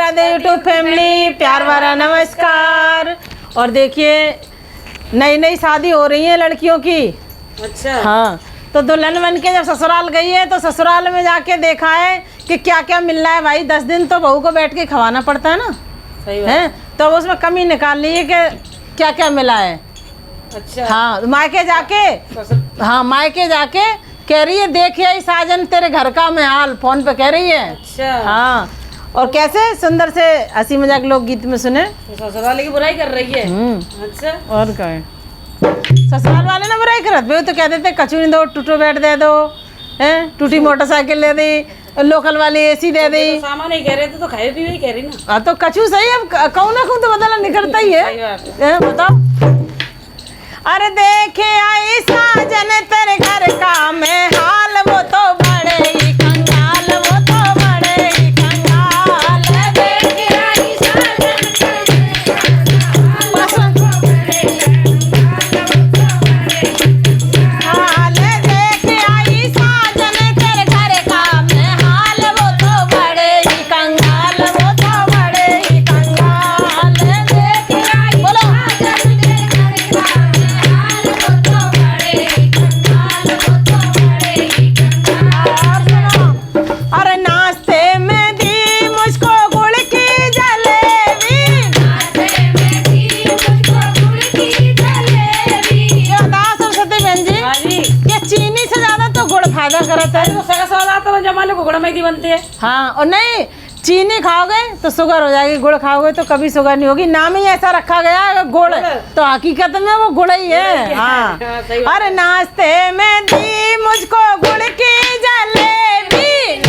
Radhe YouTube family, प्यार भरा नमस्कार। और देखिए नई नई शादी हो रही है लड़कियों की। अच्छा हाँ, तो दुल्हन बन के जब ससुराल गई है तो ससुराल में जाके देखा है कि क्या क्या मिल रहा है। भाई 10 दिन तो बहू को बैठ के खवाना पड़ता है ना, सही बात है? तो अब उसमें कमी निकाल ली है कि क्या क्या मिला है। अच्छा हाँ, मायके जाके, हाँ मायके जाके कह रही है देख आई साजन तेरे घर का मैं हाल, फोन पे कह रही है। अच्छा हाँ, और कैसे सुंदर से हंसी मजाक लोग गीत में सुने। तो ससुराल की बुराई कर रही है। अच्छा और क्या है, ससुराल वाले ना बुराई करत भाई, तो कह देते कचू नहीं दो, टूटो बेड दे दो, हैं टूटी मोटरसाइकिल दे दी, लोकल वाली एसी दे दी। तो सामान ही कह रहे थे तो खाए पीवे ही कह रही ना। हाँ तो कचू सही, अब कहूँ ना कहूँ तो बदला निकलता ही है। सही बात है। बताओ। अरे देखे आई साजन तेरे घर का मैं हाल, वो तो बड़े ही कंगाल, वो तो बड़े ही कंगाल। देखे आई साजन हाल, देखे आई साजन तेरे घर का मैं हाल, वो तो बड़े ही कंगाल, वो तो बड़े ही कंगाल। देखे आई बोलो अरे नाश्ते में दी मुझको गुड़ की जलेबी, ये बताओ सरस्वती बहन जी, हाँ जी ये चीनी से ज्यादा तो गुड़ फायदा करता है। तो सगा सवाल आता है जमाने को गुड़ में ही बनते हैं। हाँ, और नहीं चीनी खाओगे तो शुगर हो जाएगी, गुड़ खाओगे तो कभी शुगर नहीं होगी। नाम ही ऐसा रखा गया है गुड़, तो हकीकत में वो गुड़ ही है। हाँ, सही बात। अरे नाश्ते में दी मुझको गुड़ की जलेबी,